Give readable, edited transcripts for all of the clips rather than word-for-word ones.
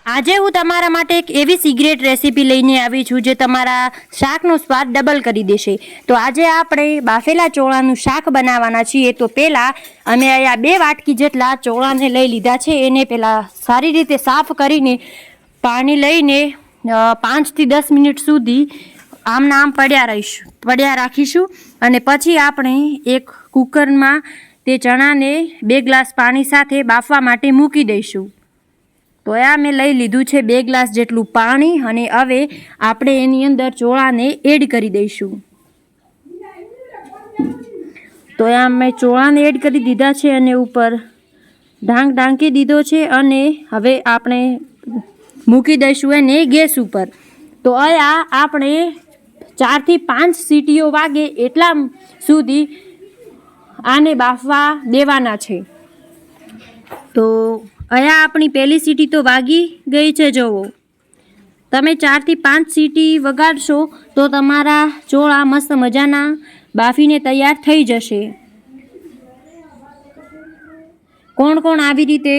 આજે હું તમારા માટે એક એવી સિક્રેટ રેસીપી લઈને આવી છું જે તમારા શાકનો સ્વાદ ડબલ કરી દેશે. તો આજે આપણે બાફેલા ચોળાનું શાક બનાવવાના છીએ. તો પહેલાં અમે અહીંયા 2 વાટકી જેટલા ચોળાને લઈ લીધા છે. એને પહેલાં સારી રીતે સાફ કરીને પાણી લઈને 5 થી 10 મિનિટ સુધી આમના આમ પડ્યા રાખીશું. અને પછી આપણે એક કુકરમાં તે ચણાને 2 ગ્લાસ પાણી સાથે બાફવા માટે મૂકી દઈશું. તો આ મેં લઈ લીધું છે 2 ગ્લાસ જેટલું પાણી અને હવે આપણે એની અંદર ચોળાને એડ કરી દઈશું. તો આ મેં ચોળાને એડ કરી દીધા છે અને ઉપર ઢાંકી દીધો છે અને હવે આપણે મૂકી દઈશું એને ગેસ ઉપર. તો અહીંયા આપણે 4 થી 5 સીટીઓ વાગે એટલા સુધી આને બાફવા દેવાના છે. તો અહીંયા આપણી પહેલી સીટી તો વાગી ગઈ છે. જુઓ, તમે 4 થી 5 સીટી વગાડશો તો તમારા ચોળા મસ્ત મજાના બાફીને તૈયાર થઈ જશે. કોણ કોણ આવી રીતે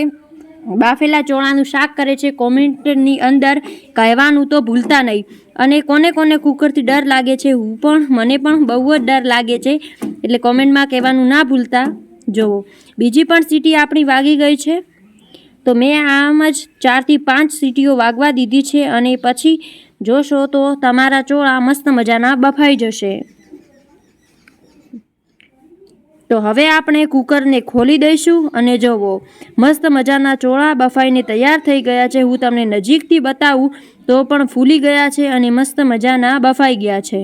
બાફેલા ચોળાનું શાક કરે છે કોમેન્ટની અંદર કહેવાનું તો ભૂલતા નહીં. અને કોને કોને કુકરથી ડર લાગે છે, મને પણ બહુ જ ડર લાગે છે, એટલે કોમેન્ટમાં કહેવાનું ના ભૂલતા. જુઓ, બીજી પણ સીટી આપણી વાગી ગઈ છે. તો મેં આમ જ 4 થી 5 સીટીઓ વાગવા દીધી છે અને પછી જોશો તો તમારા ચોળા મસ્ત મજાના બફાઈ જશે. તો હવે આપણે કુકરને ખોલી દઈશું અને જુઓ મસ્ત મજાના ચોળા બફાઈને તૈયાર થઈ ગયા છે. હું તમને નજીકથી બતાવું તો પણ ફૂલી ગયા છે અને મસ્ત મજાના બફાઈ ગયા છે.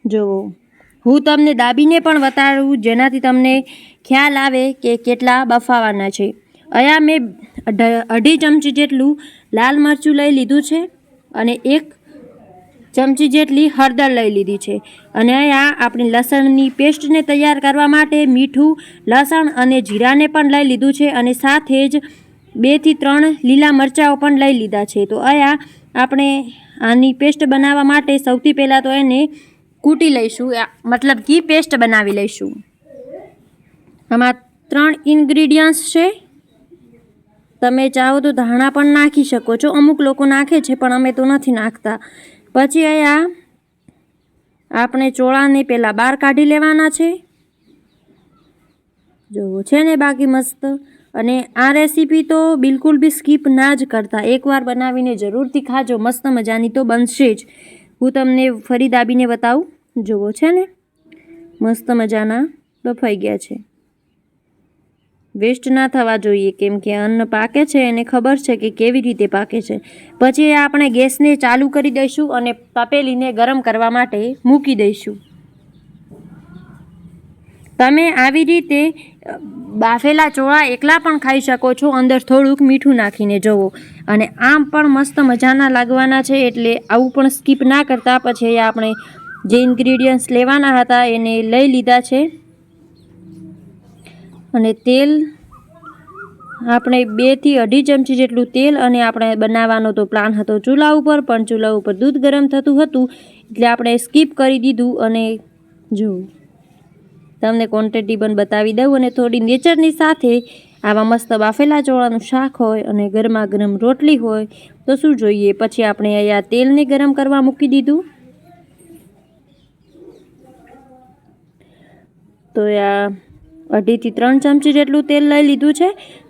જુઓ, હું તમને દાબીને પણ બતાડું જેનાથી તમને ખ્યાલ આવે કે કેટલા બફાવાના છે. અહીંયા મેં 2.5 ચમચી જેટલું લાલ મરચું લઈ લીધું છે અને 1 ચમચી જેટલી હળદર લઈ લીધી છે. અને અહીંયા આપણી લસણની પેસ્ટને તૈયાર કરવા માટે મીઠું, લસણ અને જીરાને પણ લઈ લીધું છે અને સાથે જ 2 થી 3 લીલા મરચાઓ પણ લઈ લીધા છે. તો અહીંયા આપણે આની પેસ્ટ બનાવવા માટે સૌથી પહેલાં તો એને કૂટી લઈશું, મતલબ કે પેસ્ટ બનાવી લઈશું. આમાં 3 ઇન્ગ્રીડિયન્ટ્સ છે. તમે ચાહો તો ધાણા પણ નાખી શકો છો, અમુક લોકો નાખે છે પણ અમે તો નથી નાખતા. પછી અહીંયા આપણે ચોળાને પહેલાં બહાર કાઢી લેવાના છે. જુઓ છે ને બાકી મસ્ત. અને આ રેસીપી તો બિલકુલ બી સ્કીપ ના જ કરતા, એકવાર બનાવીને જરૂરથી ખાજો, મસ્ત મજાની તો બનશે જ. હું તમને ફરી દાબીને બતાવું. જુઓ છે ને મસ્ત મજાના બફાઈ ગયા છે. વેસ્ટ ના થવા જોઈએ કેમ કે અન્ન પાકે છે એને ખબર છે કે કેવી રીતે પાકે છે. પછી આપણે ગેસને ચાલુ કરી દઈશું અને તપેલીને ગરમ કરવા માટે મૂકી દઈશું. તમે આવી રીતે બાફેલા ચોળા એકલા પણ ખાઈ શકો છો, અંદર થોડુંક મીઠું નાખીને. જુઓ, અને આમ પણ મસ્ત મજાના લાગવાના છે, એટલે આવું પણ સ્કીપ ના કરતા. પછી આપણે જે ઇન્ગ્રીડિયન્ટ્સ લેવાના હતા એને લઈ લીધા છે અને તેલ આપણે 2 થી 2.5 ચમચી જેટલું તેલ. અને આપણે બનાવવાનો તો પ્લાન હતો ચૂલા ઉપર, પણ ચૂલા ઉપર દૂધ ગરમ થતું હતું એટલે આપણે સ્કીપ કરી દીધું. અને જો તમને ક્વોન્ટિટી પણ બતાવી દઉં. અને થોડી નેચરની સાથે આવા મસ્ત બાફેલા ચોળાનું શાક હોય અને ગરમા ગરમ રોટલી હોય તો શું જોઈએ. પછી આપણે અહીંયા તેલને ગરમ કરવા મૂકી દીધું. તો આ 2.5 થી 3 ચમચી જેટલું તેલ લઈ લીધું છે.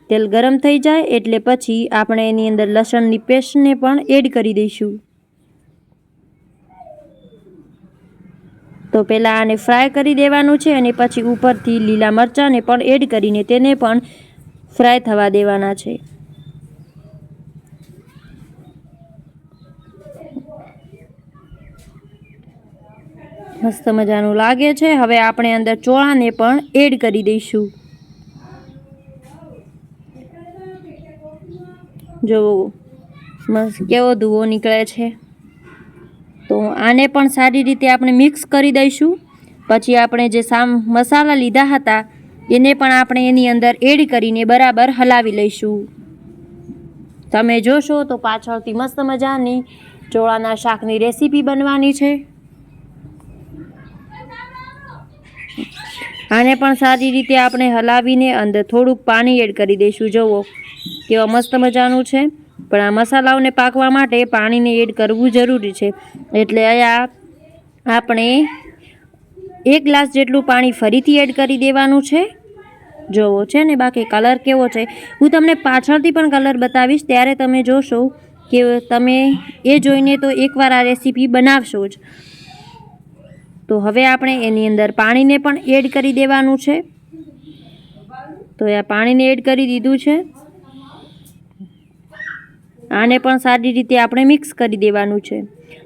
તેલ ગરમ થઈ જાય એટલે પછી આપણે એની અંદર લસણની પેસ્ટને પણ એડ કરી દઈશું. તો પહેલાં આને ફ્રાય કરી દેવાનું છે અને પછી ઉપરથી લીલા મરચાંને પણ એડ કરીને તેને પણ ફ્રાય થવા દેવાના છે. મસ્ત મજાનું લાગે છે. હવે આપણે અંદર ચોળાને પણ એડ કરી દઈશું. જો મસ્ત કેવો ધુઓ નીકળે છે. તો આને પણ સારી રીતે આપણે મિક્સ કરી દઈશું. પછી આપણે જે મસાલા લીધા હતા એને પણ આપણે એની અંદર એડ કરીને બરાબર હલાવી લઈશું. તમે જોશો તો પાછળથી મસ્ત મજાની ચોળાના શાકની રેસીપી બનવાની છે. આને પણ સારી રીતે આપણે હલાવીને અંદર થોડુંક પાણી એડ કરી દઈશું. જુઓ કેવા મસ્ત મજાનું છે. પણ આ મસાલાઓને પાકવા માટે પાણીને એડ કરવું જરૂરી છે. એટલે અહીંયા આપણે 1 ગ્લાસ જેટલું પાણી ફરીથી એડ કરી દેવાનું છે. જોવો છે ને. બાકી કલર કેવો છે હું તમને પાછળથી પણ કલર બતાવીશ, ત્યારે તમે જોશો કે તમે એ જોઈને તો એકવાર આ રેસીપી બનાવશો જ. તો હવે આપણે એની અંદર પાણીને પણ એડ કરી દેવાનું છે. તો આ પાણીને એડ કરી દીધું છે. આને પણ સારી રીતે આપણે મિક્સ કરી દેવાનું છે.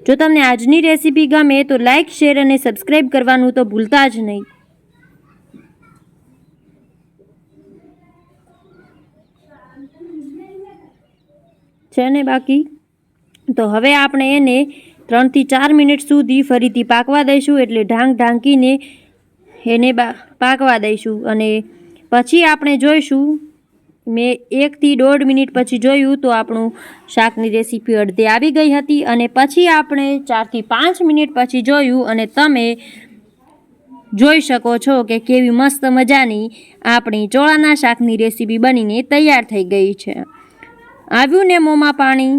જો તમને આજની રેસીપી ગમે તો લાઇક, શેર અને સબસ્ક્રાઈબ કરવાનું તો ભૂલતા જ નહીં. છે ને. બાકી તો હવે આપણે એને 3 થી 4 મિનિટ સુધી ફરીથી પાકવા દઈશું. એટલે ઢાંકીને એને પાકવા દઈશું. અને પછી આપણે જોઈશું. મેં 1 થી 1.5 મિનિટ પછી જોયું તો આપણું શાકની રેસીપી અડધે આવી ગઈ હતી. અને પછી આપણે 4 થી 5 મિનિટ પછી જોયું અને તમે જોઈ શકો છો કે કેવી મસ્ત મજાની આપણી ચોળાના શાકની રેસીપી બનીને તૈયાર થઈ ગઈ છે. આવ્યું ને મોંમાં પાણી?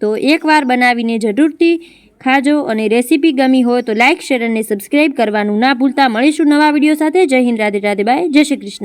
તો એકવાર બનાવીને જરૂરથી ખાજો. અને રેસીપી ગમી હોય તો લાઇક, શેર અને સબસ્ક્રાઈબ કરવાનું ના ભૂલતા. મળીશું નવા વિડીયો સાથે. જય હિન્દ, રાધે રાધે, બાય, જય શ્રી કૃષ્ણ.